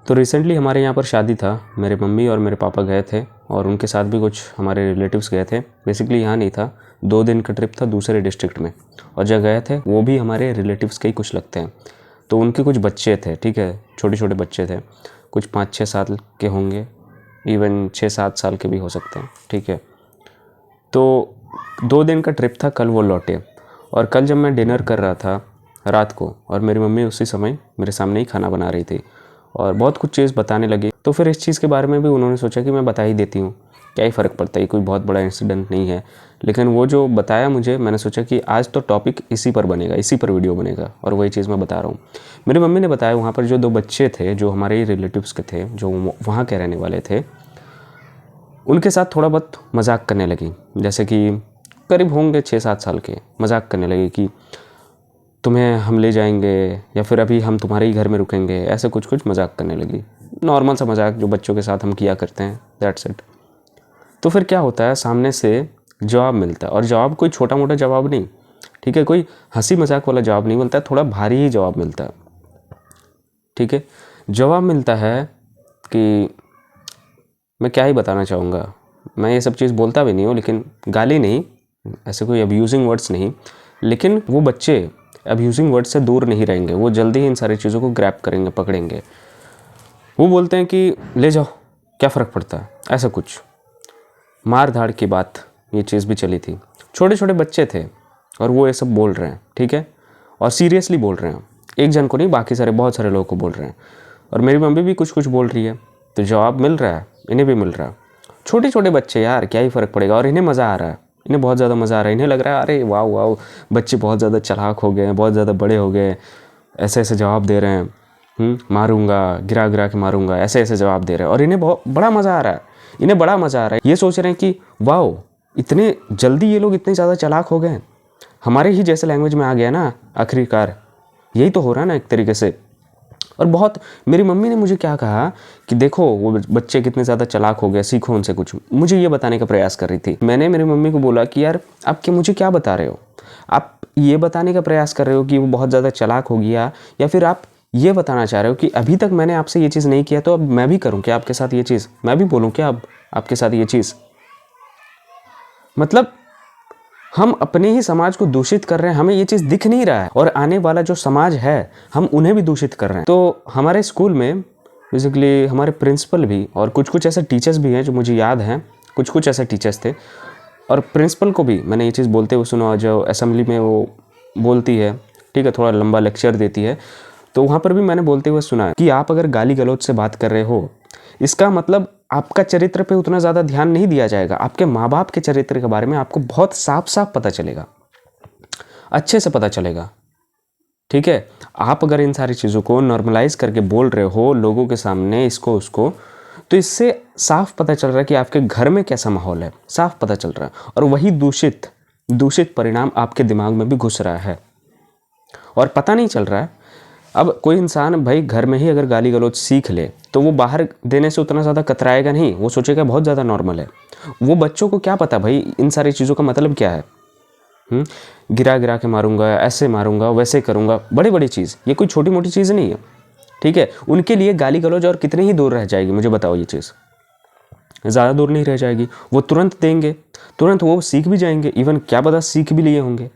तो रिसेंटली हमारे यहाँ पर शादी था, मेरे मम्मी और मेरे पापा गए थे और उनके साथ भी कुछ हमारे रिलेटिव्स गए थे। बेसिकली यहाँ नहीं था, 2 दिन का ट्रिप था दूसरे डिस्ट्रिक्ट में, और जहाँ गए थे वो भी हमारे रिलेटिव्स के ही कुछ लगते हैं। तो उनके कुछ बच्चे थे, ठीक है, छोटे छोटे बच्चे थे, कुछ 5-6 साल के होंगे, इवन 6-7 साल के भी हो सकते हैं, ठीक है। तो 2 दिन का ट्रिप था, कल वो लौटे। और कल जब मैं डिनर कर रहा था रात को, और मेरी मम्मी उसी समय मेरे सामने ही खाना बना रही थी और बहुत कुछ चीज़ बताने लगी, तो फिर इस चीज़ के बारे में भी उन्होंने सोचा कि मैं बता ही देती हूँ, क्या ही फ़र्क पड़ता है, कोई बहुत बड़ा इंसिडेंट नहीं है। लेकिन वो जो बताया मुझे, मैंने सोचा कि आज तो टॉपिक इसी पर बनेगा, इसी पर वीडियो बनेगा, और वही चीज़ मैं बता रहा हूँ। मेरी मम्मी ने बताया वहाँ पर जो 2 बच्चे थे जो हमारे ही रिलेटिव्स के थे, जो वहाँ के रहने वाले थे, उनके साथ थोड़ा बहुत मजाक करने लगी। जैसे कि करीब होंगे 6-7 साल के, मजाक करने लगी कि तुम्हें हम ले जाएंगे या फिर अभी हम तुम्हारे ही घर में रुकेंगे, ऐसे कुछ कुछ मजाक करने लगी। नॉर्मल सा मजाक जो बच्चों के साथ हम किया करते हैं, दैट्स इट। तो फिर क्या होता है, सामने से जवाब मिलता है, और जवाब कोई छोटा मोटा जवाब नहीं, ठीक है, कोई हंसी मजाक वाला जवाब नहीं मिलता है, थोड़ा भारी ही जवाब मिलता है, ठीक है। जवाब मिलता है कि मैं क्या ही बताना चाहूँगा, मैं ये सब चीज़ बोलता भी नहीं हूँ, लेकिन गाली नहीं, ऐसे कोई अब्यूजिंग वर्ड्स नहीं, लेकिन वो बच्चे अब्यूजिंग वर्ड्स से दूर नहीं रहेंगे, वो जल्दी ही इन सारी चीज़ों को ग्रैब करेंगे, पकड़ेंगे। वो बोलते हैं कि ले जाओ, क्या फ़र्क पड़ता है, ऐसा कुछ मार धाड़ की बात, ये चीज़ भी चली थी। छोटे छोटे बच्चे थे और वो ये सब बोल रहे हैं, ठीक है, और सीरियसली बोल रहे हैं, एक जन को नहीं, बाकी सारे बहुत सारे लोगों को बोल रहे हैं। और मेरी मम्मी भी कुछ कुछ बोल रही है, तो जवाब मिल रहा है, इन्हें भी मिल रहा है। छोटे छोटे बच्चे यार, क्या ही फ़र्क पड़ेगा, और इन्हें मज़ा आ रहा है, इन्हें बहुत ज़्यादा मज़ा आ रहा है, इन्हें लग रहा है अरे वाह वाह, बच्चे बहुत ज़्यादा चालाक हो गए हैं, बहुत ज़्यादा बड़े हो गए, ऐसे ऐसे जवाब दे रहे हैं, मारूंगा, गिरा गिरा के मारूंगा, ऐसे ऐसे जवाब दे रहे हैं, और इन्हें बहुत बड़ा मज़ा आ रहा है, इन्हें बड़ा मज़ा आ रहा है। ये सोच रहे हैं कि वाह, इतने जल्दी ये लोग इतने ज़्यादा चालाक हो गए हैं, हमारे ही जैसे लैंग्वेज में आ गया ना आखिरकार, यही तो हो रहा है ना एक तरीके से। और बहुत, मेरी मम्मी ने मुझे क्या कहा कि देखो वो बच्चे कितने ज़्यादा चालाक हो गए, सीखो उनसे कुछ, मुझे ये बताने का प्रयास कर रही थी। मैंने मेरी मम्मी को बोला कि यार आप क्या मुझे क्या बता रहे हो, आप ये बताने का प्रयास कर रहे हो कि वो बहुत ज़्यादा चालाक हो गया, या फिर आप ये बताना चाह रहे हो कि अभी तक मैंने आपसे ये चीज़ नहीं किया तो अब मैं भी करूँ क्या आपके साथ ये चीज़, मैं भी बोलूँ क्या अब आपके साथ ये चीज़। मतलब हम अपने ही समाज को दूषित कर रहे हैं, हमें ये चीज़ दिख नहीं रहा है, और आने वाला जो समाज है हम उन्हें भी दूषित कर रहे हैं। तो हमारे स्कूल में बेसिकली हमारे प्रिंसिपल भी और कुछ कुछ ऐसे टीचर्स भी हैं जो मुझे याद हैं, कुछ कुछ ऐसे टीचर्स थे, और प्रिंसिपल को भी मैंने ये चीज़ बोलते हुए सुना, जो असेंबली में वो बोलती है, ठीक है, थोड़ा लंबा लेक्चर देती है, तो वहाँ पर भी मैंने बोलते हुए सुना है कि आप अगर गाली गलौज से बात कर रहे हो, इसका मतलब आपका चरित्र पे उतना ज़्यादा ध्यान नहीं दिया जाएगा, आपके माँ बाप के चरित्र के बारे में आपको बहुत साफ साफ पता चलेगा, अच्छे से पता चलेगा, ठीक है। आप अगर इन सारी चीज़ों को नॉर्मलाइज करके बोल रहे हो लोगों के सामने, इसको उसको, तो इससे साफ पता चल रहा है कि आपके घर में कैसा माहौल है, साफ पता चल रहा है, और वही दूषित दूषित परिणाम आपके दिमाग में भी घुस रहा है और पता नहीं चल रहा है। अब कोई इंसान भाई घर में ही अगर गाली गलौज सीख ले तो वो बाहर देने से उतना ज़्यादा कतराएगा नहीं, वो सोचेगा बहुत ज़्यादा नॉर्मल है। वो बच्चों को क्या पता भाई इन सारी चीज़ों का मतलब क्या है, गिरा गिरा के मारूंगा, ऐसे मारूंगा, वैसे करूंगा, बड़ी बड़ी चीज़, ये कोई छोटी मोटी चीज़ नहीं है, ठीक है। उनके लिए गाली गलौज और कितनी ही दूर रह जाएगी, मुझे बताओ, ये चीज़ ज़्यादा दूर नहीं रह जाएगी, वो तुरंत देंगे, तुरंत वो सीख भी जाएंगे, इवन क्या पता सीख भी लिए होंगे।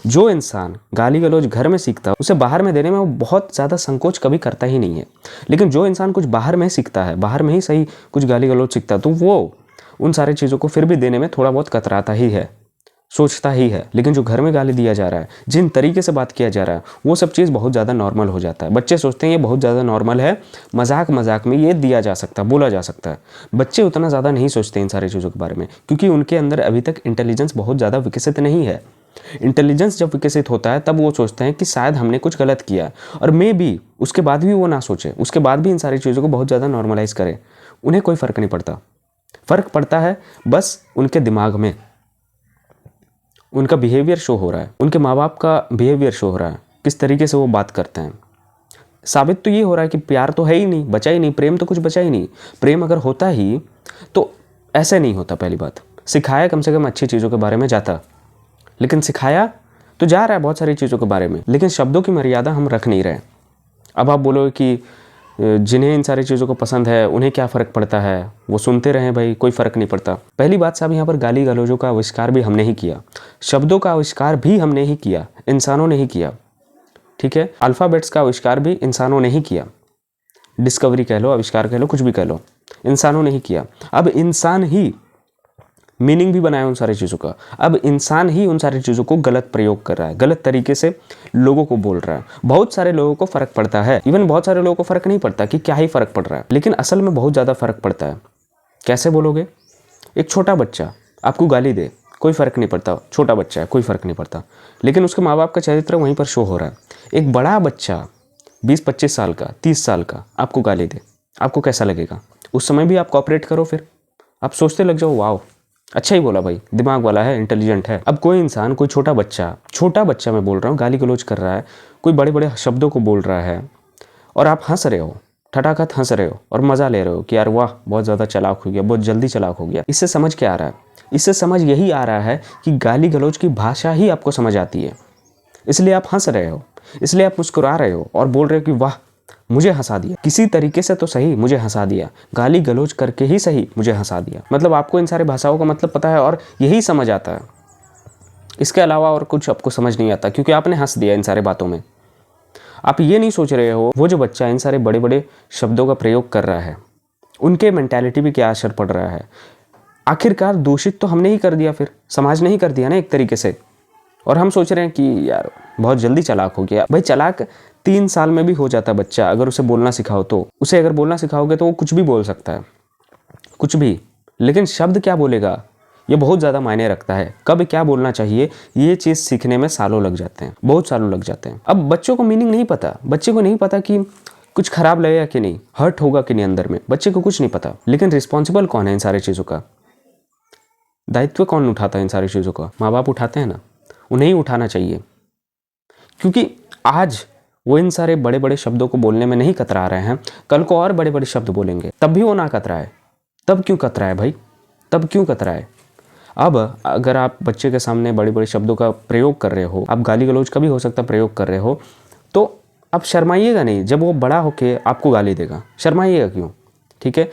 जो इंसान गाली गलौज घर में सीखता है उसे बाहर में देने में वो बहुत ज़्यादा संकोच कभी करता ही नहीं है, लेकिन जो इंसान कुछ बाहर में सीखता है, बाहर में ही सही कुछ गाली गलौज सीखता है, तो वो उन सारी चीज़ों को फिर भी देने में थोड़ा बहुत कतराता ही है, सोचता ही है। लेकिन जो घर में गाली दिया जा रहा है, जिन तरीके से बात किया जा रहा है, वो सब चीज़ बहुत ज़्यादा नॉर्मल हो जाता है। बच्चे सोचते हैं ये बहुत ज़्यादा नॉर्मल है, मजाक मजाक में ये दिया जा सकता है, बोला जा सकता है। बच्चे उतना ज़्यादा नहीं सोचते इन सारी चीज़ों के बारे में, क्योंकि उनके अंदर अभी तक इंटेलिजेंस बहुत ज़्यादा विकसित नहीं है। इंटेलिजेंस जब विकसित होता है तब वो सोचते हैं कि शायद हमने कुछ गलत किया, और मे बी उसके बाद भी वो ना सोचे, उसके बाद भी इन सारी चीज़ों को बहुत ज़्यादा नॉर्मलाइज करें, उन्हें कोई फ़र्क नहीं पड़ता। फ़र्क पड़ता है बस उनके दिमाग में, उनका बिहेवियर शो हो रहा है, उनके माँ बाप का बिहेवियर शो हो रहा है, किस तरीके से वो बात करते हैं। साबित तो ये हो रहा है कि प्यार तो है ही नहीं, बचा ही नहीं, प्रेम तो कुछ बचा ही नहीं। प्रेम अगर होता ही तो ऐसे नहीं होता। पहली बात, सिखाया कम से कम अच्छी चीज़ों के बारे में जाता, लेकिन सिखाया तो जा रहा है बहुत सारी चीज़ों के बारे में, लेकिन शब्दों की मर्यादा हम रख नहीं रहे। अब आप बोलोगे कि जिन्हें इन सारी चीज़ों को पसंद है उन्हें क्या फ़र्क पड़ता है, वो सुनते रहें भाई, कोई फ़र्क नहीं पड़ता। पहली बात साहब, यहाँ पर गाली गलौजों का आविष्कार भी हमने ही किया, शब्दों का आविष्कार भी हमने ही किया, इंसानों ने ही किया। ठीक है, अल्फ़ाबेट्स का आविष्कार भी इंसानों ने ही किया, डिस्कवरी कह लो, आविष्कार कह लो, कुछ भी कह लो, इंसानों ने ही किया। अब इंसान ही मीनिंग भी बनाया उन सारी चीज़ों का। अब इंसान ही उन सारी चीज़ों को गलत प्रयोग कर रहा है, गलत तरीके से लोगों को बोल रहा है। बहुत सारे लोगों को फ़र्क पड़ता है, इवन बहुत सारे लोगों को फ़र्क नहीं पड़ता कि क्या ही फ़र्क पड़ रहा है, लेकिन असल में बहुत ज़्यादा फ़र्क पड़ता है। कैसे बोलोगे? एक छोटा बच्चा आपको गाली दे, कोई फ़र्क नहीं पड़ता, छोटा बच्चा है, कोई फ़र्क नहीं पड़ता, लेकिन उसके माँ बाप का चरित्र वहीं पर शो हो रहा है। एक बड़ा बच्चा 20-25 साल का, 30 साल का आपको गाली दे, आपको कैसा लगेगा? उस समय भी आप कोऑपरेट करो, फिर आप सोचते लग जाओ, वाओ अच्छा ही बोला भाई, दिमाग वाला है, इंटेलिजेंट है। अब कोई इंसान, कोई छोटा बच्चा मैं बोल रहा हूँ, गाली गलौज कर रहा है, कोई बड़े बड़े शब्दों को बोल रहा है, और आप हंस रहे हो, ठठाखत हंस रहे हो और मज़ा ले रहे हो कि यार वाह बहुत ज़्यादा चालाक हो गया, बहुत जल्दी चालाक हो गया। इससे समझ क्या आ रहा है? इससे समझ यही आ रहा है कि गाली गलौज की भाषा ही आपको समझ आती है, इसलिए आप हंस रहे हो, इसलिए आप मुस्कुरा रहे हो और बोल रहे हो कि वाह मुझे हंसा दिया, किसी तरीके से तो सही मुझे हंसा दिया, गाली गलौज करके ही सही मुझे हंसा दिया। मतलब आपको इन सारे भाषाओं का मतलब पता है और यही समझ आता है, इसके अलावा और कुछ आपको समझ नहीं आता, क्योंकि आपने हंस दिया इन सारे बातों में। आप ये नहीं सोच रहे हो वो जो बच्चा इन सारे बड़े बड़े शब्दों का प्रयोग कर रहा है, उनके मेंटालिटी पे क्या असर पड़ रहा है। आखिरकार दूषित तो हमने ही कर दिया, फिर समाज ने ही कर दिया ना एक तरीके से, और हम सोच रहे हैं कि यार बहुत जल्दी चालाक हो गया। भाई चालाक 3 साल में भी हो जाता है बच्चा, अगर उसे बोलना सिखाओ तो। उसे अगर बोलना सिखाओगे तो वो कुछ भी बोल सकता है, कुछ भी, लेकिन शब्द क्या बोलेगा ये बहुत ज़्यादा मायने रखता है। कब क्या बोलना चाहिए ये चीज़ सीखने में सालों लग जाते हैं, बहुत सालों लग जाते हैं। अब बच्चों को मीनिंग नहीं पता, बच्चे को नहीं पता कि कुछ खराब लगेगा कि नहीं, हर्ट होगा कि नहीं अंदर में, बच्चे को कुछ नहीं पता। लेकिन रिस्पॉन्सिबल कौन है इन सारी चीज़ों का? दायित्व कौन उठाता है इन सारी चीज़ों का? माँ बाप उठाते हैं ना, उन्हें ही उठाना चाहिए, क्योंकि आज वो इन सारे बड़े बड़े शब्दों को बोलने में नहीं कतरा रहे हैं, कल को और बड़े बड़े शब्द बोलेंगे, तब भी वो ना कतराए। तब क्यों कतराए भाई? तब क्यों कतराए? अब अगर आप बच्चे के सामने बड़े बड़े शब्दों का प्रयोग कर रहे हो, आप गाली गलौज का भी हो सकता है प्रयोग कर रहे हो, तो आप शर्माइएगा नहीं जब वो बड़ा होके आपको गाली देगा। शर्माइएगा क्यों? ठीक है,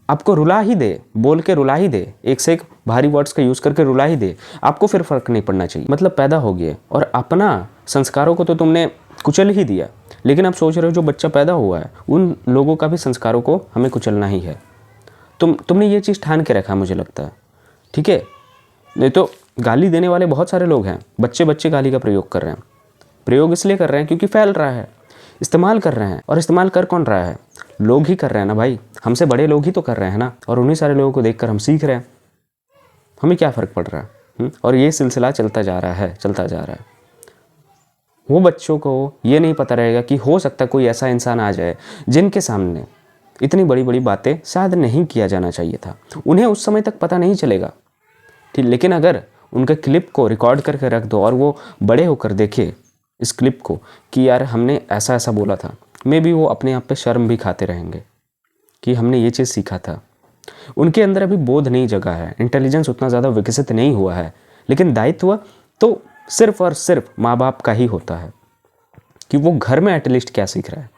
आपको रुला ही दे, बोल के रुला ही दे, एक से एक भारी वर्ड्स का यूज़ करके रुला ही दे, आपको फिर फ़र्क नहीं पड़ना चाहिए। मतलब पैदा हो गए और अपना संस्कारों को तो तुमने कुचल ही दिया, लेकिन आप सोच रहे हो जो बच्चा पैदा हुआ है उन लोगों का भी संस्कारों को हमें कुचलना ही है। तुमने ये चीज़ ठान के रखा, मुझे लगता है। ठीक है, नहीं तो गाली देने वाले बहुत सारे लोग हैं, बच्चे बच्चे गाली का प्रयोग कर रहे हैं। प्रयोग इसलिए कर रहे हैं क्योंकि फैल रहा है, इस्तेमाल कर रहे हैं, और इस्तेमाल कर कौन रहा है? लोग ही कर रहे हैं ना भाई, हमसे बड़े लोग ही तो कर रहे हैं ना, और उन्हीं सारे लोगों को देखकर हम सीख रहे हैं। हमें क्या फ़र्क पड़ रहा है? और ये सिलसिला चलता जा रहा है, चलता जा रहा है। वो बच्चों को ये नहीं पता रहेगा कि हो सकता है कोई ऐसा इंसान आ जाए जिनके सामने इतनी बड़ी बड़ी बातें शायद नहीं किया जाना चाहिए था, उन्हें उस समय तक पता नहीं चलेगा। ठीक, लेकिन अगर उनके क्लिप को रिकॉर्ड करके रख दो और वो बड़े होकर देखे इस क्लिप को कि यार हमने ऐसा ऐसा बोला था, मे बी वो अपने आप पे शर्म भी खाते रहेंगे कि हमने ये चीज़ सीखा था। उनके अंदर अभी बोध नहीं जगा है, इंटेलिजेंस उतना ज़्यादा विकसित नहीं हुआ है, लेकिन दायित्व तो सिर्फ और सिर्फ माँ बाप का ही होता है कि वो घर में एटलीस्ट क्या सीख रहा है।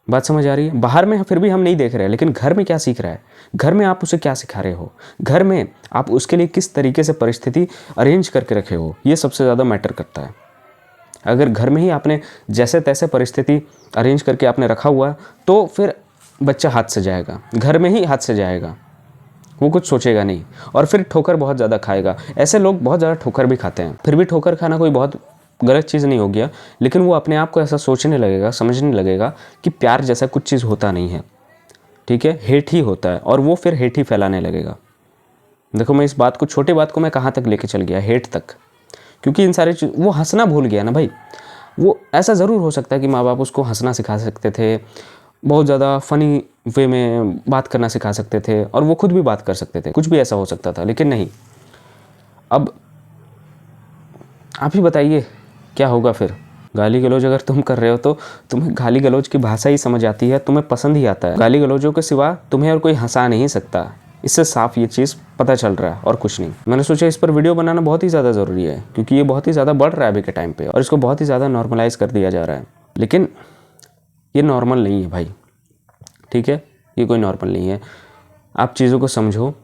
बात समझ आ रही है? बाहर में फिर भी हम नहीं देख रहे हैं, लेकिन घर में क्या सीख रहा है, घर में आप उसे क्या सिखा रहे हो, घर में आप उसके लिए किस तरीके से परिस्थिति अरेंज करके रखे हो, ये सबसे ज़्यादा मैटर करता है। अगर घर में ही आपने जैसे तैसे परिस्थिति अरेंज करके आपने रखा हुआ है तो फिर बच्चा हाथ से जाएगा, घर में ही हाथ से जाएगा, वो कुछ सोचेगा नहीं, और फिर ठोकर बहुत ज़्यादा खाएगा। ऐसे लोग बहुत ज़्यादा ठोकर भी खाते हैं, फिर भी ठोकर खाना कोई बहुत गलत चीज़ नहीं हो गया, लेकिन वो अपने आप को ऐसा सोचने लगेगा, समझने लगेगा कि प्यार जैसा कुछ चीज़ होता नहीं है। ठीक है, हेट ही होता है, और वो फिर हेट ही फैलाने लगेगा। देखो मैं इस बात को, छोटे बात को मैं कहाँ तक लेके चल गया, हेट तक, क्योंकि इन सारे चीज़ वो हंसना भूल गया ना भाई। वो ऐसा ज़रूर हो सकता है कि माँ बाप उसको हंसना सिखा सकते थे, बहुत ज़्यादा फ़नी वे में बात करना सिखा सकते थे, और वो खुद भी बात कर सकते थे, कुछ भी ऐसा हो सकता था, लेकिन नहीं। अब आप ही बताइए क्या होगा फिर? गाली गलौज अगर तुम कर रहे हो तो तुम्हें गाली गलौज की भाषा ही समझ आती है, तुम्हें पसंद ही आता है। गाली गलौजों के सिवा तुम्हें और कोई हंसा नहीं सकता, इससे साफ ये चीज़ पता चल रहा है, और कुछ नहीं। मैंने सोचा इस पर वीडियो बनाना बहुत ही ज़्यादा ज़रूरी है, क्योंकि ये बहुत ही ज़्यादा बढ़ रहा है अभी के टाइम पे, और इसको बहुत ही ज़्यादा नॉर्मलाइज़ कर दिया जा रहा है। लेकिन ये नॉर्मल नहीं है भाई, ठीक है, ये कोई नॉर्मल नहीं है। आप चीज़ों को समझो।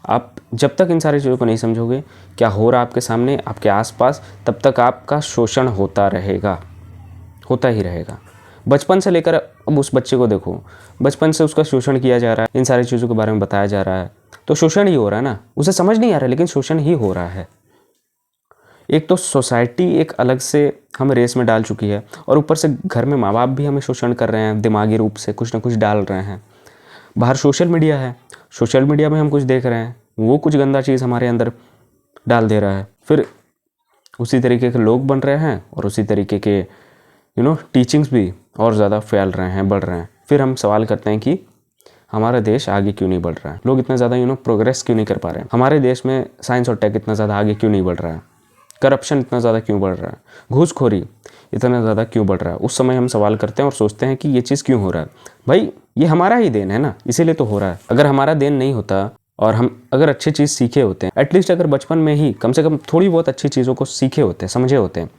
आप जब तक इन सारी चीज़ों को नहीं समझोगे क्या हो रहा है आपके सामने, आपके आसपास, तब तक आपका शोषण होता रहेगा, होता ही रहेगा। बचपन से लेकर अब उस बच्चे को देखो, बचपन से उसका शोषण किया जा रहा है, इन सारी चीज़ों के बारे में बताया जा रहा है, तो शोषण ही हो रहा है ना। उसे समझ नहीं आ रहा है, लेकिन शोषण ही हो रहा है। एक तो सोसाइटी एक अलग से हम रेस में डाल चुकी है, और ऊपर से घर में माँ बाप भी हमें शोषण कर रहे हैं, दिमागी रूप से कुछ ना कुछ डाल रहे हैं। बाहर सोशल मीडिया है, सोशल मीडिया में हम कुछ देख रहे हैं, वो कुछ गंदा चीज़ हमारे अंदर डाल दे रहा है। फिर उसी तरीके के लोग बन रहे हैं, और उसी तरीके के टीचिंग्स भी और ज़्यादा फैल रहे हैं, बढ़ रहे हैं। फिर हम सवाल करते हैं कि हमारा देश आगे क्यों नहीं बढ़ रहा है, लोग इतना ज़्यादा प्रोग्रेस क्यों नहीं कर पा रहे हैं, हमारे देश में साइंस और टेक इतना ज़्यादा आगे क्यों नहीं बढ़ रहा है, करप्शन इतना ज़्यादा क्यों बढ़ रहा है, घूसखोरी इतना ज़्यादा क्यों बढ़ रहा है। उस समय हम सवाल करते हैं और सोचते हैं कि ये चीज़ क्यों हो रहा है। भाई ये हमारा ही देन है ना, इसीलिए तो हो रहा है। अगर हमारा देन नहीं होता और हम अगर अच्छी चीज़ सीखे होते हैं, एटलीस्ट अगर बचपन में ही कम से कम थोड़ी बहुत अच्छी चीज़ों को सीखे होते हैं, समझे होते हैं,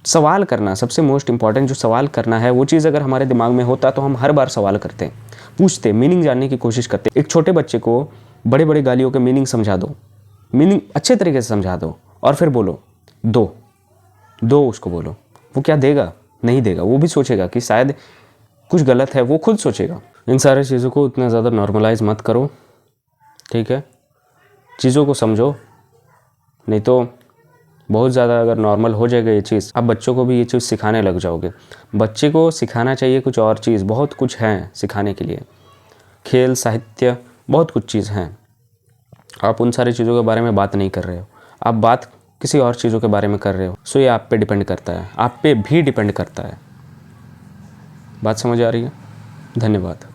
सवाल करना सबसे मोस्ट इंपॉर्टेंट, जो सवाल करना है वो चीज़ अगर हमारे दिमाग में होता तो हम हर बार सवाल करते, पूछते, मीनिंग जानने की कोशिश करते। एक छोटे बच्चे को बड़े बड़े गालियों के मीनिंग समझा दो, मीनिंग अच्छे तरीके से समझा दो, और फिर बोलो दो उसको बोलो, वो क्या देगा? नहीं देगा। वो भी सोचेगा कि शायद कुछ गलत है, वो खुद सोचेगा। इन सारी चीज़ों को इतना ज़्यादा नॉर्मलाइज मत करो, ठीक है, चीज़ों को समझो, नहीं तो बहुत ज़्यादा अगर नॉर्मल हो जाएगा ये चीज़, आप बच्चों को भी ये चीज़ सिखाने लग जाओगे। बच्चे को सिखाना चाहिए कुछ और चीज़, बहुत कुछ है सिखाने के लिए, खेल, साहित्य, बहुत कुछ चीज़ हैं। आप उन सारी चीज़ों के बारे में बात नहीं कर रहे हो, आप बात किसी और चीज़ों के बारे में कर रहे हो। सो ये आप पे डिपेंड करता है, आप पे भी डिपेंड करता है। बात समझ आ रही है? धन्यवाद।